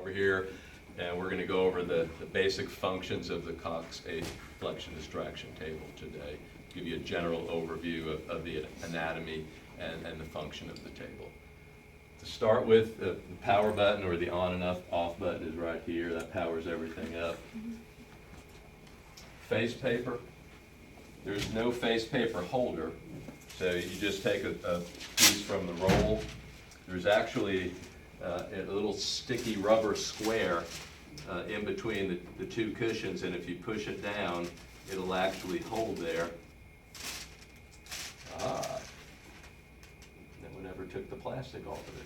over here, and we're going to go over the basic functions of the Cox 8 flexion distraction table today. Give you a general overview of the anatomy and the function of the table. To start with, the power button, or the on and off button, is right here. That powers everything up. Face paper. There's no face paper holder, so you just take a piece from the roll. There's actually a little sticky rubber square in between the two cushions, and if you push it down, it'll actually hold there. Ah, no one ever took the plastic off of it.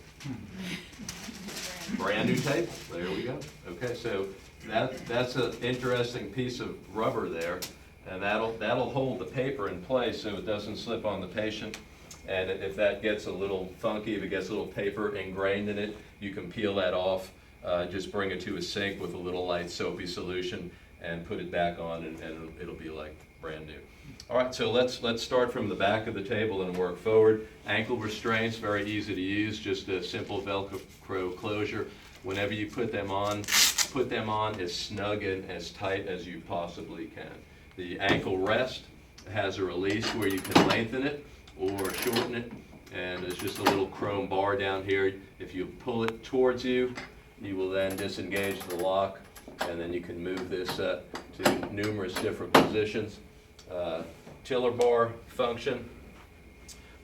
Brand new table, there we go. Okay, so that's an interesting piece of rubber there, and that'll hold the paper in place so it doesn't slip on the patient. And if that gets a little funky, if it gets a little paper ingrained in it, you can peel that off. Just bring it to a sink with a little light soapy solution and put it back on, and it'll be like brand new. All right, so let's start from the back of the table and work forward. Ankle restraints, very easy to use, just a simple Velcro closure. Whenever you put them on as snug and as tight as you possibly can. The ankle rest has a release where you can lengthen it or shorten it, and there's just a little chrome bar down here. If you pull it towards you, you will then disengage the lock, and then you can move this to numerous different positions. Tiller bar function.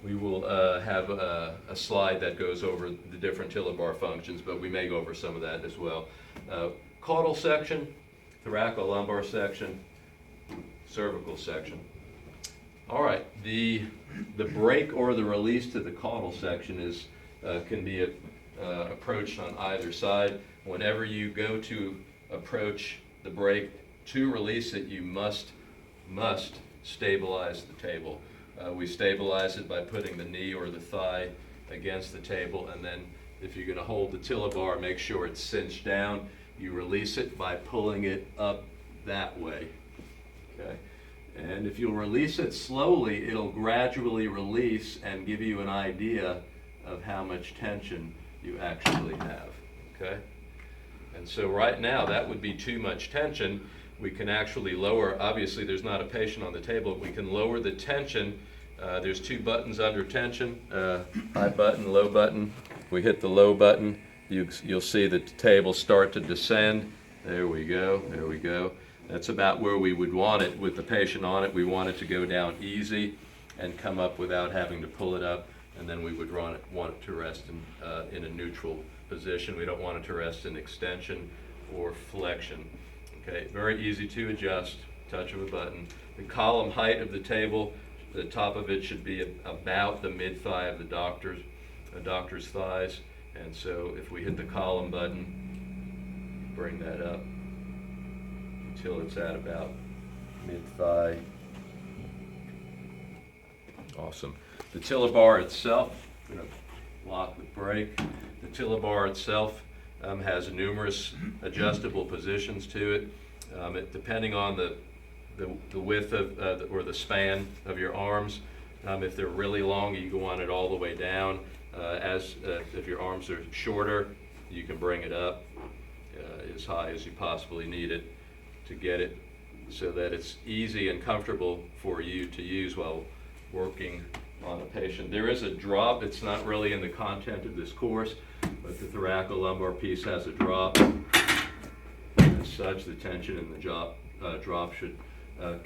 We will have a slide that goes over the different tiller bar functions, but we may go over some of that as well. Caudal section, thoracolumbar section, cervical section. All right, the break or the release to the caudal section can be approached on either side. Whenever you go to approach the break to release it, you must stabilize the table. We stabilize it by putting the knee or the thigh against the table, and then if you're going to hold the tiller bar, make sure it's cinched down. You release it by pulling it up that way. Okay. And if you'll release it slowly, it'll gradually release and give you an idea of how much tension you actually have. Okay. And so right now, that would be too much tension. We can actually lower, obviously there's not a patient on the table, we can lower the tension. There's two buttons under tension, high button, low button. We hit the low button, you'll see the table start to descend. There we go, there we go. That's about where we would want it with the patient on it. We want it to go down easy and come up without having to pull it up, and then we would want it to rest in a neutral position. We don't want it to rest in extension or flexion. Okay, very easy to adjust, touch of a button. The column height of the table, the top of it should be about the mid-thigh of the doctor's thighs. And so if we hit the column button, bring that up until it's at about mid-thigh. Awesome. The tiller bar itself, I'm going to lock the brake. The tiller bar itself has numerous adjustable positions to it. Depending on the width of or the span of your arms. If they're really long, you can want it all the way down. If your arms are shorter, you can bring it up as high as you possibly need it to get it so that it's easy and comfortable for you to use while working on a patient. There is a drop. It's not really in the content of this course, but the thoracolumbar piece has a drop. As such, the tension in the drop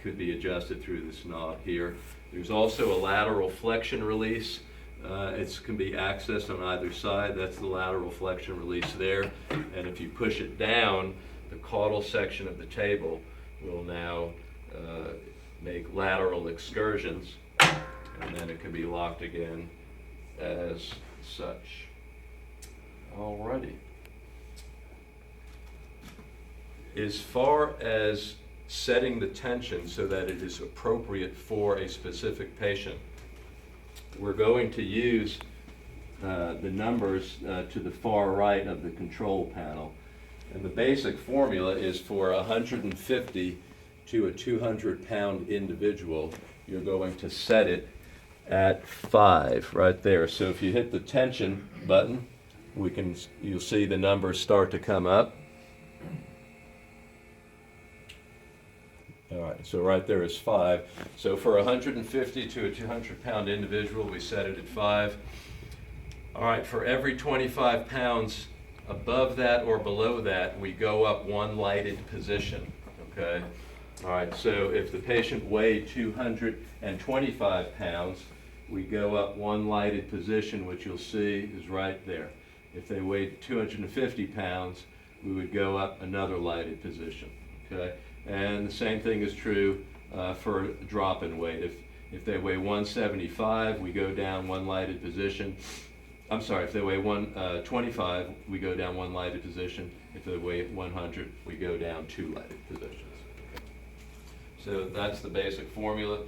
could be adjusted through this knob here. There's also a lateral flexion release. It can be accessed on either side. That's the lateral flexion release there. And if you push it down, the caudal section of the table will now make lateral excursions, and then it can be locked again as such. Alrighty. As far as setting the tension so that it is appropriate for a specific patient, we're going to use the numbers to the far right of the control panel. And the basic formula is for 150 to a 200-pound individual, you're going to set it at 5 right there. So if you hit the tension button, you'll see the numbers start to come up. All right, so right there is 5. So for a 150 to a 200-pound individual, we set it at 5. All right, for every 25 pounds above that or below that, we go up 1 lighted position, okay? All right, so if the patient weighed 225 pounds, we go up 1 lighted position, which you'll see is right there. If they weighed 250 pounds, we would go up another lighted position, okay? And the same thing is true for a drop in weight. If they weigh 175, we go down 1 lighted position. I'm sorry, if they weigh 125, we go down 1 lighted position. If they weigh 100, we go down 2 lighted positions. Okay. So that's the basic formula.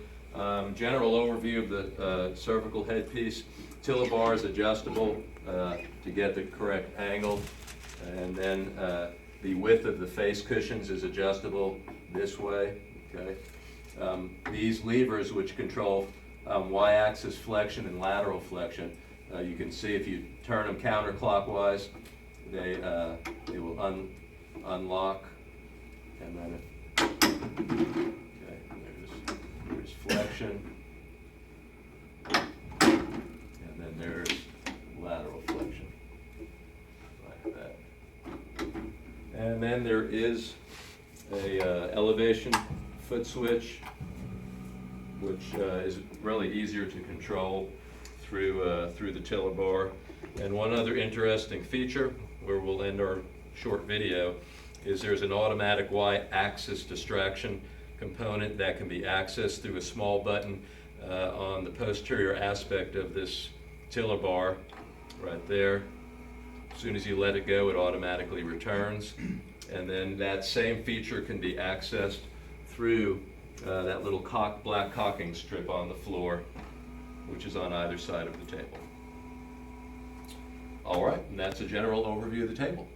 General overview of the cervical headpiece. Tilla is adjustable to get the correct angle, and then the width of the face cushions is adjustable this way, okay? These levers, which control y-axis flexion and lateral flexion, you can see if you turn them counterclockwise, they will unlock, and then there's flexion, and then there's lateral flexion, like that. And then there is a elevation foot switch, which is really easier to control through the tiller bar. And one other interesting feature, where we'll end our short video, is there's an automatic y-axis distraction component that can be accessed through a small button on the posterior aspect of this tiller bar, right there. As soon as you let it go, it automatically returns. And then that same feature can be accessed through that little black caulking strip on the floor, which is on either side of the table. All right, and that's a general overview of the table.